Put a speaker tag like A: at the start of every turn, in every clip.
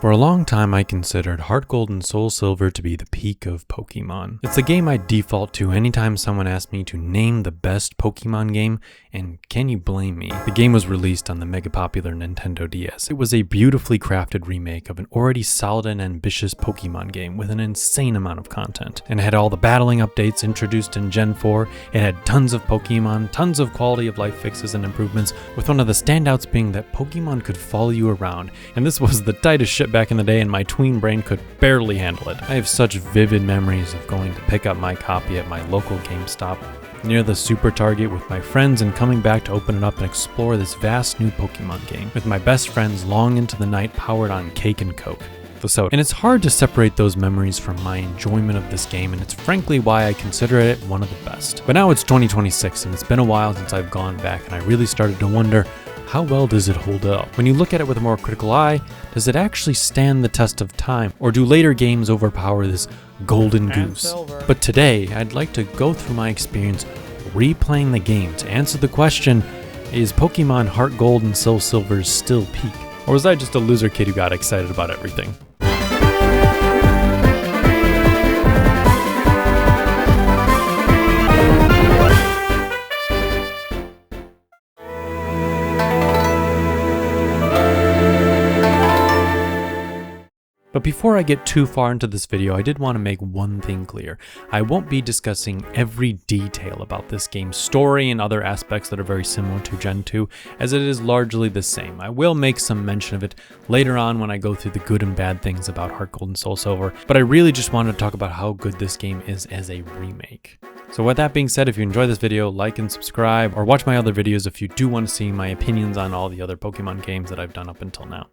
A: For a long time, I considered Heartgold and Soulsilver to be the peak of Pokemon. It's the game I default to anytime someone asks me to name the best Pokemon game, and can you blame me? The game was released on the mega popular Nintendo DS. It was a beautifully crafted remake of an already solid and ambitious Pokemon game with an insane amount of content. And it had all the battling updates introduced in Gen 4, it had tons of Pokemon, tons of quality of life fixes and improvements, with one of the standouts being that Pokemon could follow you around, and this was the tightest shit back in the day and my tween brain could barely handle it. I have such vivid memories of going to pick up my copy at my local GameStop near the Super Target with my friends and coming back to open it up and explore this vast new Pokemon game with my best friends long into the night powered on cake and coke. And it's hard to separate those memories from my enjoyment of this game, and it's frankly why I consider it one of the best. But now it's 2026 and it's been a while since I've gone back, and I really started to wonder, how well does it hold up? When you look at it with a more critical eye, does it actually stand the test of time, or do later games overpower this golden goose? But today, I'd like to go through my experience replaying the game to answer the question, is Pokemon Heartgold and Soulsilver still peak? Or was I just a loser kid who got excited about everything? But before I get too far into this video, I did want to make one thing clear. I won't be discussing every detail about this game's story and other aspects that are very similar to Gen 2, as it is largely the same. I will make some mention of it later on when I go through the good and bad things about Heartgold and Soulsilver, but I really just wanted to talk about how good this game is as a remake. So with that being said, if you enjoy this video, like and subscribe, or watch my other videos if you do want to see my opinions on all the other Pokemon games that I've done up until now.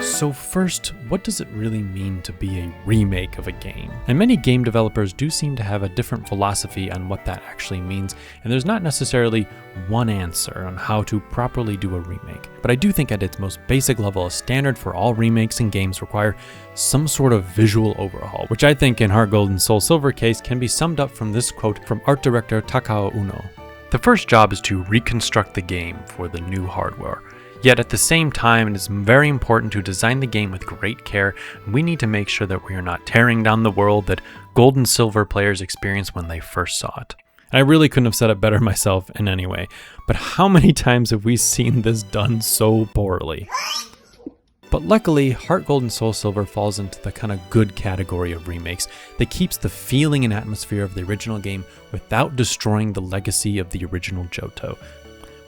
A: So first, what does it really mean to be a remake of a game? And many game developers do seem to have a different philosophy on what that actually means, and there's not necessarily one answer on how to properly do a remake. But I do think at its most basic level, a standard for all remakes and games require some sort of visual overhaul, which I think in Heartgold and Soulsilver case can be summed up from this quote from art director Takao Uno. The first job is to reconstruct the game for the new hardware. Yet at the same time, it is very important to design the game with great care. We need to make sure that we are not tearing down the world that Gold and Silver players experienced when they first saw it. And I really couldn't have said it better myself in any way, but how many times have we seen this done so poorly? But luckily, Heartgold and Soulsilver falls into the kind of good category of remakes that keeps the feeling and atmosphere of the original game without destroying the legacy of the original Johto,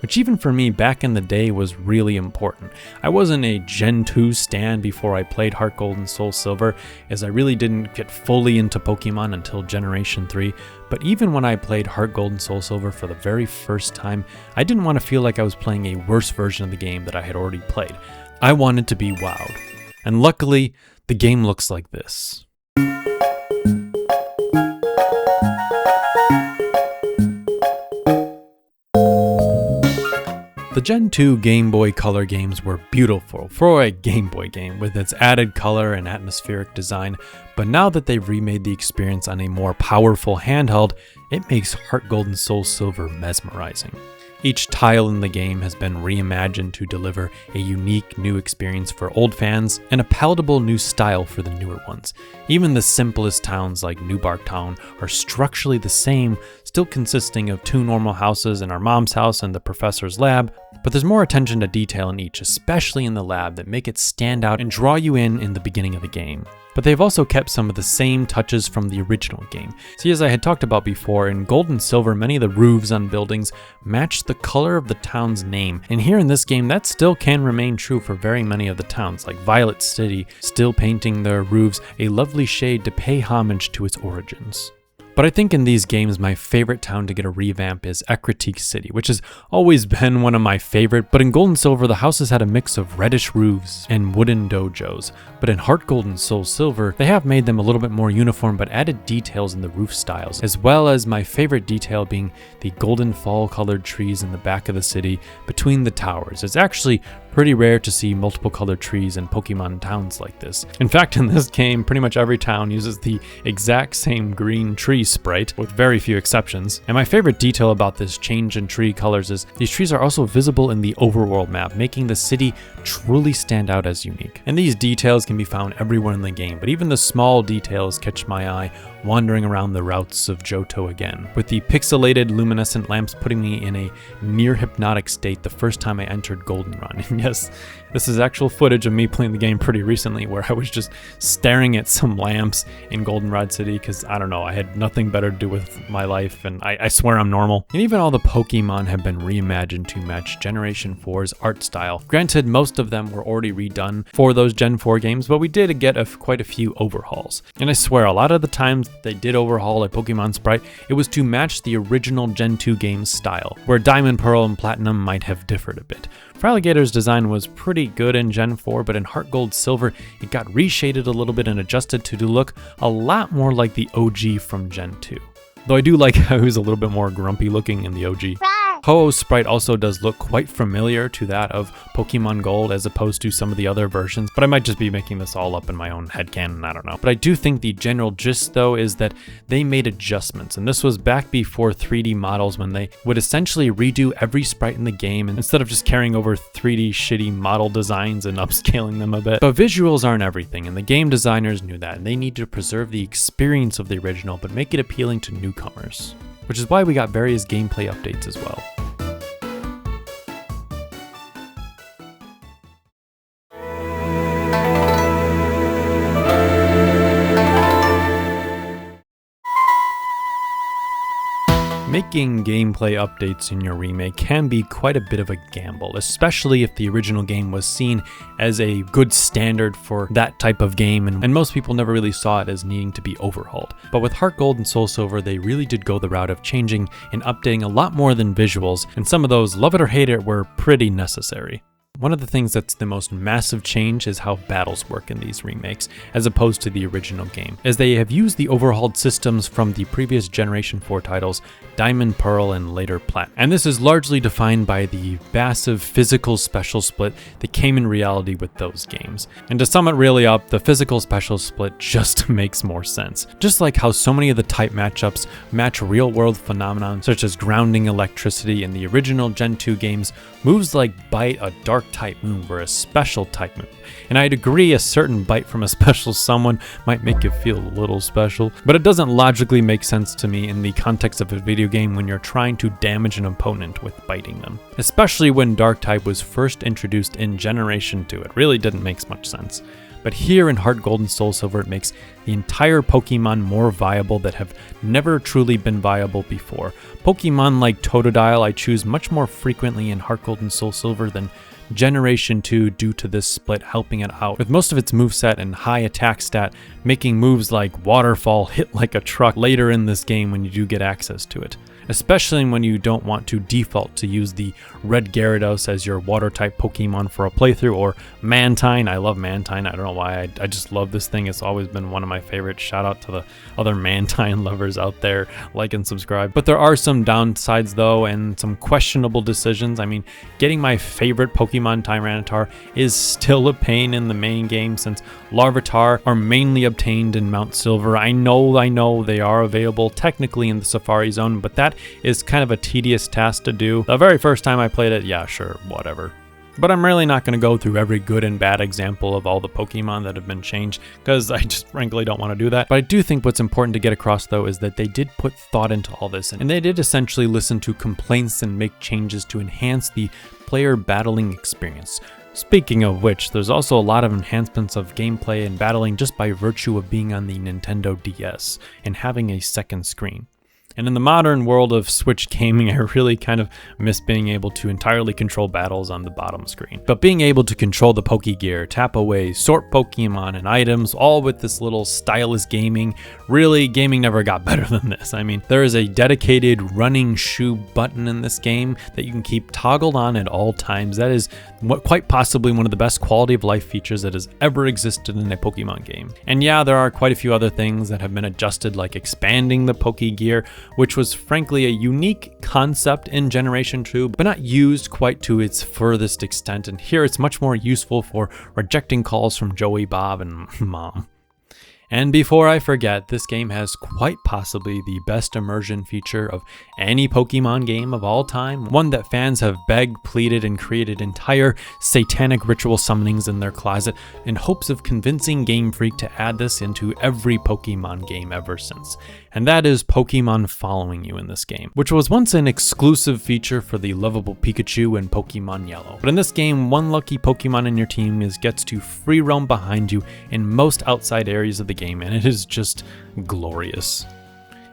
A: which even for me back in the day was really important. I wasn't a Gen 2 stan before I played Heartgold and Soulsilver, as I really didn't get fully into Pokemon until Generation 3, but even when I played Heartgold and Soulsilver for the very first time, I didn't want to feel like I was playing a worse version of the game that I had already played. I wanted to be wowed. And luckily, the game looks like this. The Gen 2 Game Boy Color games were beautiful for a Game Boy game with its added color and atmospheric design, but now that they've remade the experience on a more powerful handheld, it makes Heartgold and Soulsilver mesmerizing. Each tile in the game has been reimagined to deliver a unique new experience for old fans and a palatable new style for the newer ones. Even the simplest towns like Newbark Town are structurally the same, still consisting of 2 normal houses and our mom's house and the professor's lab, but there's more attention to detail in each, especially in the lab, that make it stand out and draw you in the beginning of the game. But they've also kept some of the same touches from the original game. See, as I had talked about before, in Gold and Silver, many of the roofs on buildings match the color of the town's name, and here in this game, that still can remain true for very many of the towns, like Violet City, still painting their roofs a lovely shade to pay homage to its origins. But I think in these games, my favorite town to get a revamp is Ecruteak City, which has always been one of my favorite, but in Gold and Silver, the houses had a mix of reddish roofs and wooden dojos. But in Heartgold and Soulsilver, they have made them a little bit more uniform, but added details in the roof styles, as well as my favorite detail being the golden fall-colored trees in the back of the city between the towers. It's actually pretty rare to see multiple colored trees in Pokemon towns like this. In fact, in this game, pretty much every town uses the exact same green tree sprite, with very few exceptions. And my favorite detail about this change in tree colors is these trees are also visible in the overworld map, making the city truly stand out as unique. And these details can be found everywhere in the game, but even the small details catch my eye wandering around the routes of Johto again, with the pixelated luminescent lamps putting me in a near hypnotic state the first time I entered Goldenrod. And yes, this is actual footage of me playing the game pretty recently, where I was just staring at some lamps in Goldenrod City because, I don't know, I had nothing better to do with my life, and I swear I'm normal. And even all the Pokemon have been reimagined to match Generation 4's art style. Granted, most of them were already redone for those Gen 4 games, but we did get quite a few overhauls. And I swear, a lot of the times they did overhaul a Pokemon sprite, it was to match the original Gen 2 game's style, where Diamond, Pearl, and Platinum might have differed a bit. Feraligator's design was pretty good in Gen 4, but in HeartGold Silver, it got reshaded a little bit and adjusted to look a lot more like the OG from Gen 2. Though I do like how he's a little bit more grumpy looking in the OG. Ho-Oh's sprite also does look quite familiar to that of Pokemon Gold as opposed to some of the other versions, but I might just be making this all up in my own headcanon, I don't know. But I do think the general gist though is that they made adjustments, and this was back before 3D models, when they would essentially redo every sprite in the game instead of just carrying over 3D shitty model designs and upscaling them a bit. But visuals aren't everything, and the game designers knew that, and they need to preserve the experience of the original but make it appealing to newcomers, which is why we got various gameplay updates as well. Making gameplay updates in your remake can be quite a bit of a gamble, especially if the original game was seen as a good standard for that type of game, and most people never really saw it as needing to be overhauled. But with HeartGold and Soulsilver, they really did go the route of changing and updating a lot more than visuals, and some of those, love it or hate it, were pretty necessary. One of the things that's the most massive change is how battles work in these remakes, as opposed to the original game, as they have used the overhauled systems from the previous Generation 4 titles, Diamond, Pearl, and later Platinum. And this is largely defined by the massive physical special split that came in reality with those games. And to sum it really up, the physical special split just makes more sense. Just like how so many of the type matchups match real-world phenomena such as grounding electricity in the original Gen 2 games, moves like Bite, a dark type move, or a special type move. And I'd agree a certain bite from a special someone might make you feel a little special, but it doesn't logically make sense to me in the context of a video game when you're trying to damage an opponent with biting them. Especially when dark type was first introduced in Generation 2, it really didn't make much sense. But here in HeartGold and Soulsilver, it makes the entire Pokemon more viable that have never truly been viable before. Pokemon like Totodile I choose much more frequently in HeartGold and Soulsilver than Generation 2 due to this split helping it out, with most of its moveset and high attack stat making moves like Waterfall hit like a truck later in this game when you do get access to it. Especially when you don't want to default to use the Red Gyarados as your water-type Pokemon for a playthrough, or Mantine. I love Mantine. I don't know why. I just love this thing. It's always been one of my favorites. Shout out to the other Mantine lovers out there. Like and subscribe. But there are some downsides though, and some questionable decisions. I mean, getting my favorite Pokemon Tyranitar is still a pain in the main game, since Larvitar are mainly obtained in Mount Silver. I know they are available technically in the Safari Zone, but that is kind of a tedious task to do. The very first time I played it, yeah, sure, whatever. But I'm really not going to go through every good and bad example of all the Pokemon that have been changed, because I just frankly don't want to do that. But I do think what's important to get across though is that they did put thought into all this, and they did essentially listen to complaints and make changes to enhance the player battling experience. Speaking of which, there's also a lot of enhancements of gameplay and battling just by virtue of being on the Nintendo DS and having a second screen. And in the modern world of Switch gaming, I really kind of miss being able to entirely control battles on the bottom screen. But being able to control the Pokegear, tap away, sort Pokemon and items, all with this little stylus gaming, really, gaming never got better than this. I mean, there is a dedicated running shoe button in this game that you can keep toggled on at all times. That is quite possibly one of the best quality of life features that has ever existed in a Pokemon game. And yeah, there are quite a few other things that have been adjusted, like expanding the Pokegear, which was frankly a unique concept in Generation 2, but not used quite to its furthest extent, and here it's much more useful for rejecting calls from Joey, Bob, and Mom. And before I forget, this game has quite possibly the best immersion feature of any Pokemon game of all time, one that fans have begged, pleaded, and created entire satanic ritual summonings in their closet in hopes of convincing Game Freak to add this into every Pokemon game ever since. And that is Pokemon following you in this game, which was once an exclusive feature for the lovable Pikachu in Pokemon Yellow. But in this game, one lucky Pokemon in your team gets to free roam behind you in most outside areas of the game, and it is just glorious.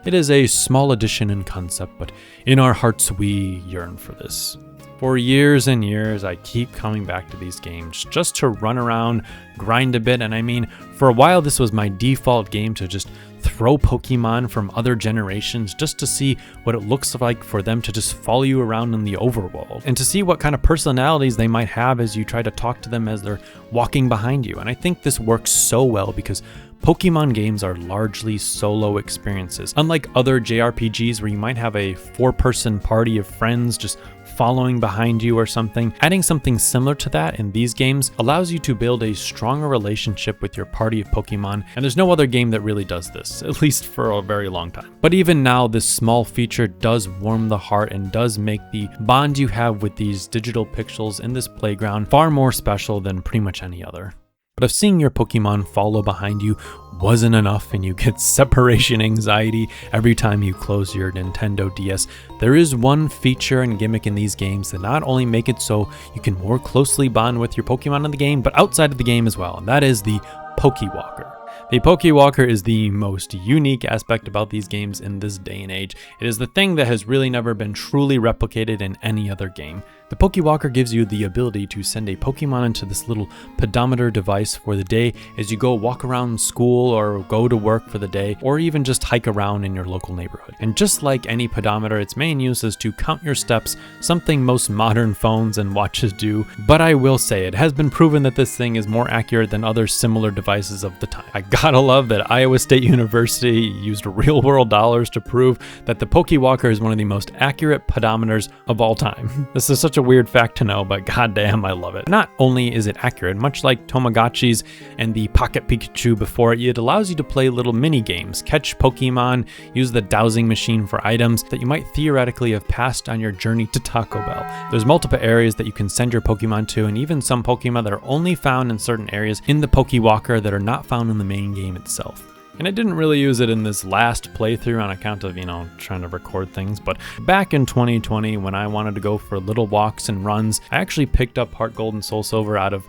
A: It is a small addition in concept, but in our hearts we yearn for this. For years and years, I keep coming back to these games just to run around, grind a bit, and I mean, for a while this was my default game to just throw Pokemon from other generations just to see what it looks like for them to just follow you around in the overworld, and to see what kind of personalities they might have as you try to talk to them as they're walking behind you. And I think this works so well because Pokemon games are largely solo experiences. Unlike other JRPGs where you might have a 4-person party of friends just following behind you or something, adding something similar to that in these games allows you to build a stronger relationship with your party of Pokemon, and there's no other game that really does this, at least for a very long time. But even now, this small feature does warm the heart and does make the bond you have with these digital pixels in this playground far more special than pretty much any other. But if seeing your Pokemon follow behind you wasn't enough and you get separation anxiety every time you close your Nintendo DS, there is one feature and gimmick in these games that not only make it so you can more closely bond with your Pokemon in the game, but outside of the game as well, and that is the Pokewalker. The Pokewalker is the most unique aspect about these games in this day and age. It is the thing that has really never been truly replicated in any other game. The Pokewalker gives you the ability to send a Pokemon into this little pedometer device for the day as you go walk around school or go to work for the day, or even just hike around in your local neighborhood. And just like any pedometer, its main use is to count your steps, something most modern phones and watches do. But I will say, it has been proven that this thing is more accurate than other similar devices of the time. I gotta love that Iowa State University used real world dollars to prove that the Pokewalker is one of the most accurate pedometers of all time. This is such a weird fact to know, but goddamn, I love it. Not only is it accurate, much like Tamagotchis and the Pocket Pikachu before it, it allows you to play little mini games, catch Pokemon, use the dowsing machine for items that you might theoretically have passed on your journey to Taco Bell. There's multiple areas that you can send your Pokemon to, and even some Pokemon that are only found in certain areas in the Pokewalker that are not found in the main game itself. And I didn't really use it in this last playthrough on account of, trying to record things, but back in 2020 when I wanted to go for little walks and runs, I actually picked up Heartgold and Soulsilver out of,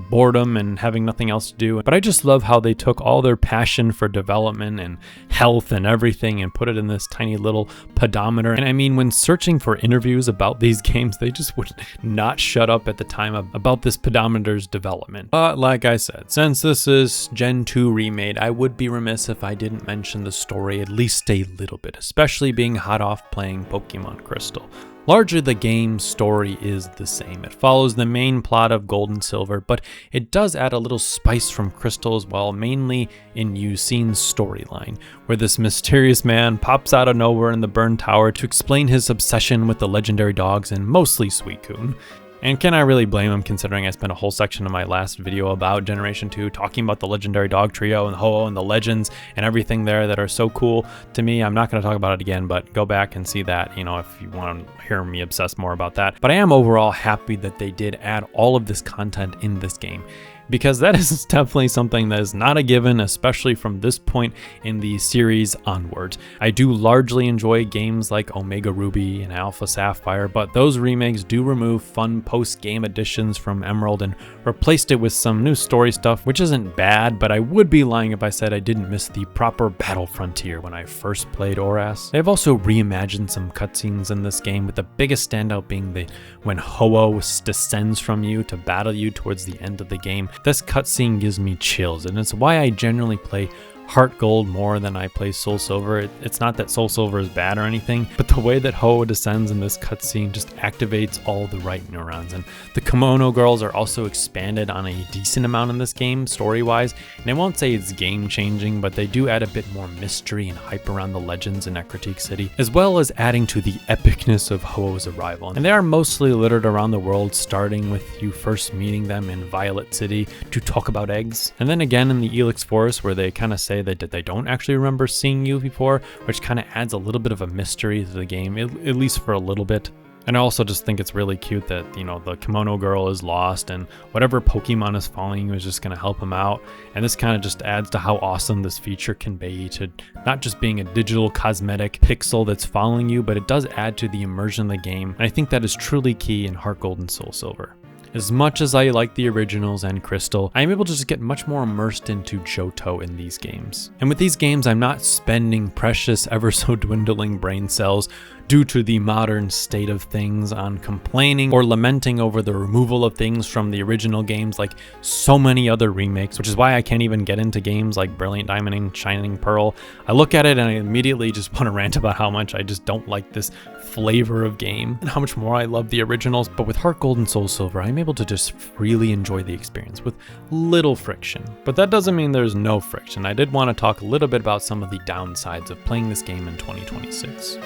A: boredom and having nothing else to do. But I just love how they took all their passion for development and health and everything and put it in this tiny little pedometer. And I mean, when searching for interviews about these games, they just would not shut up at the time about this pedometer's development. But like I said, since this is Gen 2 remade, I would be remiss if I didn't mention the story at least a little bit, especially being hot off playing Pokemon Crystal. Largely, the game's story is the same. It follows the main plot of Gold and Silver, but it does add a little spice from Crystal as well, mainly in Yuusine's storyline, where this mysterious man pops out of nowhere in the Burn Tower to explain his obsession with the legendary dogs and mostly Suicune. And can I really blame him, considering I spent a whole section of my last video about Generation 2 talking about the legendary dog trio and Ho-Oh and the legends and everything there that are so cool to me. I'm not going to talk about it again, but go back and see that, if you want to hear me obsess more about that. But I am overall happy that they did add all of this content in this game, because that is definitely something that is not a given, especially from this point in the series onwards. I do largely enjoy games like Omega Ruby and Alpha Sapphire, but those remakes do remove fun post-game additions from Emerald and replaced it with some new story stuff, which isn't bad, but I would be lying if I said I didn't miss the proper battle frontier when I first played ORAS. They've also reimagined some cutscenes in this game, with the biggest standout being when Ho-Oh descends from you to battle you towards the end of the game. This cutscene gives me chills, and it's why I generally play Heartgold more than I play Soulsilver. It's not that Soulsilver is bad or anything, but the way that Ho descends in this cutscene just activates all the right neurons. And the Kimono Girls are also expanded on a decent amount in this game, story-wise. And I won't say it's game-changing, but they do add a bit more mystery and hype around the legends in Ecruteak City, as well as adding to the epicness of Ho-Oh's arrival. And they are mostly littered around the world, starting with you first meeting them in Violet City to talk about eggs. And then again in the Elix Forest, where they kind of say that they don't actually remember seeing you before, which kind of adds a little bit of a mystery to the game, at least for a little bit. And I also just think it's really cute that, you know, the Kimono Girl is lost and whatever Pokemon is following you is just going to help him out. And this kind of just adds to how awesome this feature can be, to not just being a digital cosmetic pixel that's following you, but it does add to the immersion of the game. And I think that is truly key in Heartgold and Soulsilver. As much as I like the originals and Crystal, I am able to just get much more immersed into Johto in these games. And with these games, I'm not spending precious, ever so dwindling brain cells due to the modern state of things on complaining or lamenting over the removal of things from the original games like so many other remakes, which is why I can't even get into games like Brilliant Diamond and Shining Pearl. I look at it and I immediately just want to rant about how much I just don't like this flavor of game and how much more I love the originals. But with Heartgold and Soulsilver, I'm able to just freely enjoy the experience with little friction. But that doesn't mean there's no friction. I did want to talk a little bit about some of the downsides of playing this game in 2026.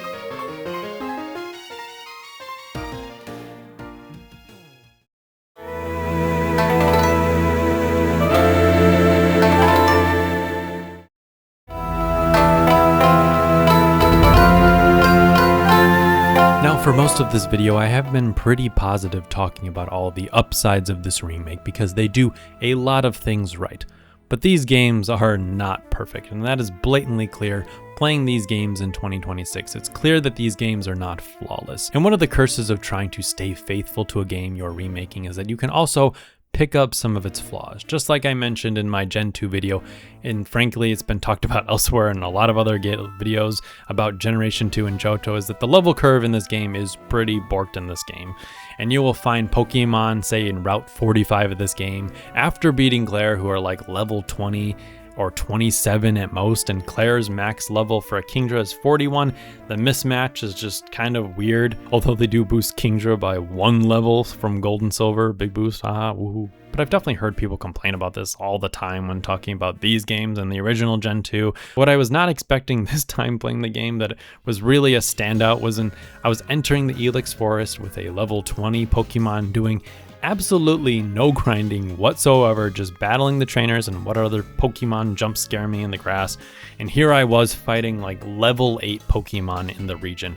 A: For most of this video, I have been pretty positive talking about all the upsides of this remake because they do a lot of things right. But these games are not perfect, and that is blatantly clear playing these games in 2026. It's clear that these games are not flawless. And one of the curses of trying to stay faithful to a game you're remaking is that you can also pick up some of its flaws, just like I mentioned in my Gen 2 video, and frankly it's been talked about elsewhere in a lot of other videos about Generation 2 and Johto, is that the level curve in this game is pretty borked in this game. And you will find Pokemon, say in Route 45 of this game, after beating Claire, who are like level 20 or 27 at most, and Claire's max level for a Kingdra is 41. The mismatch is just kind of weird, although they do boost Kingdra by 1 level from Gold and Silver, big boost, haha, woohoo. But I've definitely heard people complain about this all the time when talking about these games and the original Gen 2. What I was not expecting this time playing the game that was really a standout was I was entering the Elix Forest with a level 20 Pokemon doing absolutely no grinding whatsoever, just battling the trainers and what other Pokemon jump scare me in the grass. And here I was fighting like level 8 Pokemon in the region.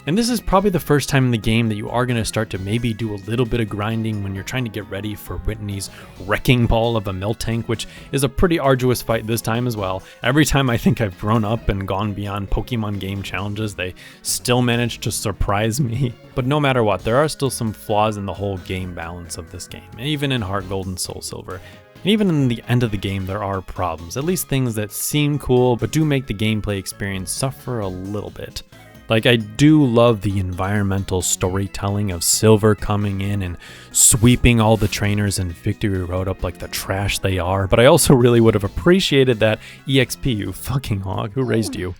A: And this is probably the first time in the game that you are going to start to maybe do a little bit of grinding when you're trying to get ready for Whitney's Wrecking Ball of a Miltank, which is a pretty arduous fight this time as well. Every time I think I've grown up and gone beyond Pokemon game challenges, they still manage to surprise me. But no matter what, there are still some flaws in the whole game balance of this game, even in Heartgold and Soulsilver. And even in the end of the game, there are problems, at least things that seem cool, but do make the gameplay experience suffer a little bit. Like, I do love the environmental storytelling of Silver coming in and sweeping all the trainers in Victory Road up like the trash they are, but I also really would have appreciated that EXP, you fucking hog, who raised you?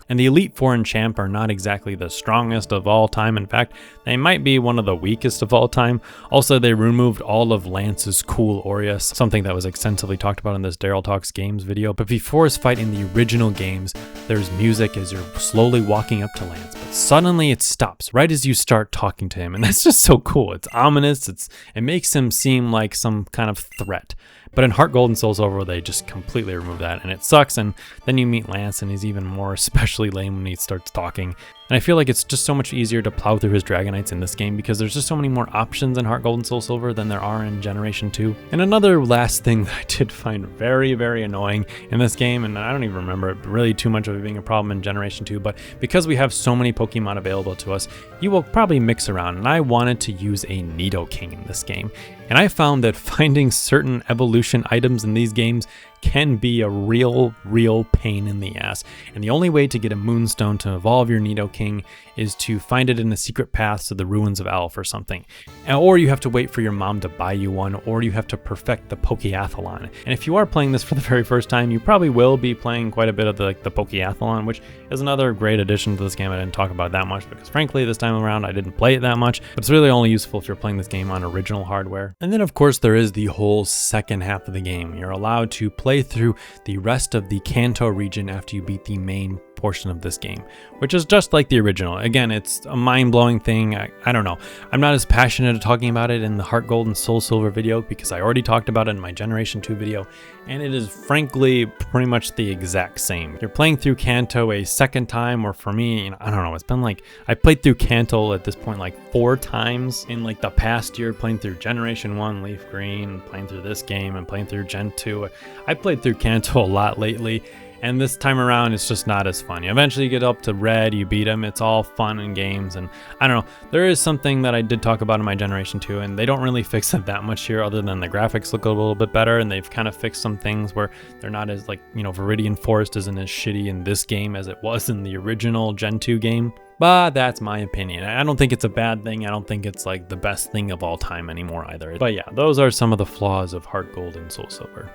A: And the Elite Four and Champ are not exactly the strongest of all time. In fact, they might be one of the weakest of all time. Also, they removed all of Lance's cool Aureus, something that was extensively talked about in this Daryl Talks Games video. But before his fight in the original games, there's music as you're slowly walking up to Lance. But suddenly it stops right as you start talking to him. And that's just so cool. It's ominous. It makes him seem like some kind of threat. But in Heartgold and Soulsilver, they just completely remove that, and it sucks. And then you meet Lance, and he's even more especially lame when he starts talking. And I feel like it's just so much easier to plow through his Dragonites in this game because there's just so many more options in Heartgold and Soulsilver than there are in Generation 2. And another last thing that I did find very, very annoying in this game, and I don't even remember it really too much of it being a problem in Generation 2, but because we have so many Pokemon available to us, you will probably mix around, and I wanted to use a Nidoking in this game. And I found that finding certain evolution items in these games can be a real pain in the ass. And the only way to get a Moonstone to evolve your Nidoking is to find it in the secret paths to the ruins of Alph or something. Or you have to wait for your mom to buy you one, or you have to perfect the Pokeathlon. And if you are playing this for the very first time, you probably will be playing quite a bit of the Pokeathlon, which is another great addition to this game. I didn't talk about that much because frankly, this time around, I didn't play it that much, but it's really only useful if you're playing this game on original hardware. And then of course, there is the whole second half of the game. You're allowed to play through the rest of the Kanto region after you beat the main portion of this game, which is just like the original. Again, it's a mind-blowing thing. I don't know. I'm not as passionate at talking about it in the Heartgold and Soulsilver video because I already talked about it in my Generation 2 video, and it is frankly pretty much the exact same. You're playing through Kanto a second time, or for me, I don't know, it's been like, I played through Kanto at this point like 4 times in like the past year, playing through Generation 1, Leaf Green, playing through this game, and playing through Gen 2. I played through Kanto a lot lately, and this time around, it's just not as fun. You eventually get up to Red, you beat them, it's all fun and games, and I don't know. There is something that I did talk about in my Generation 2, and they don't really fix it that much here other than the graphics look a little bit better, and they've kind of fixed some things where they're not as like, you know, Viridian Forest isn't as shitty in this game as it was in the original Gen 2 game. But that's my opinion. I don't think it's a bad thing. I don't think it's like the best thing of all time anymore either. But yeah, those are some of the flaws of Heartgold and Soulsilver.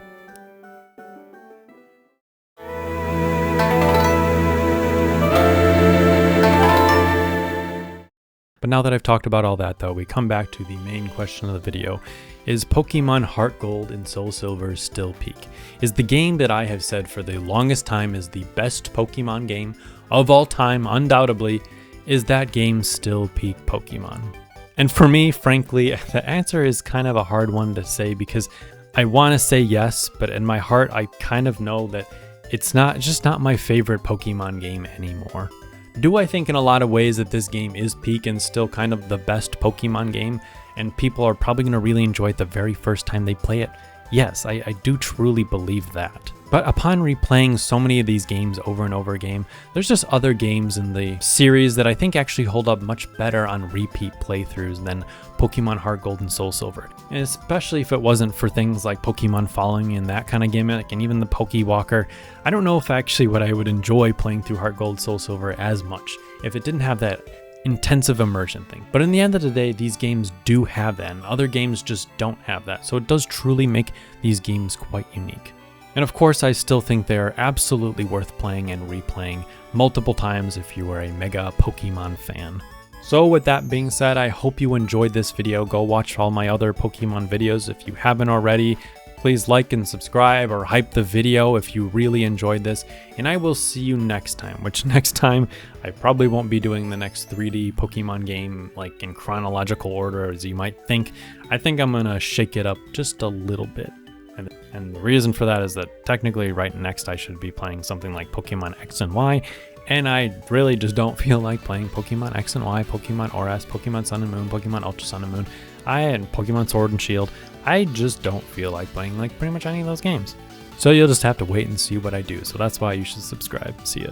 A: But now that I've talked about all that though, we come back to the main question of the video. Is Pokemon Heartgold and Soulsilver still peak? Is the game that I have said for the longest time is the best Pokemon game of all time, undoubtedly, is that game still peak Pokemon? And for me, frankly, the answer is kind of a hard one to say because I want to say yes, but in my heart, I kind of know that it's just not my favorite Pokemon game anymore. Do I think in a lot of ways that this game is peak and still kind of the best Pokemon game, and people are probably going to really enjoy it the very first time they play it? Yes, I do truly believe that. But upon replaying so many of these games over and over again, there's just other games in the series that I think actually hold up much better on repeat playthroughs than Pokemon Heartgold and Soulsilver. And especially if it wasn't for things like Pokemon Following and that kind of gimmick, and even the Pokewalker, I don't know if actually what I would enjoy playing through Heartgold Soulsilver as much if it didn't have that intensive immersion thing. But in the end of the day, these games do have that, and other games just don't have that. So it does truly make these games quite unique. And of course, I still think they are absolutely worth playing and replaying multiple times if you are a mega Pokemon fan. So with that being said, I hope you enjoyed this video. Go watch all my other Pokemon videos if you haven't already. Please like and subscribe or hype the video if you really enjoyed this. And I will see you next time, which next time I probably won't be doing the next 3D Pokemon game like in chronological order as you might think. I think I'm gonna shake it up just a little bit. And the reason for that is that technically right next I should be playing something like Pokemon X and Y, and I really just don't feel like playing Pokemon X and Y, Pokemon ORS, Pokemon Sun and Moon, Pokemon Ultra Sun and Moon, and Pokemon Sword and Shield. I just don't feel like playing like pretty much any of those games. So you'll just have to wait and see what I do. So that's why you should subscribe. See ya.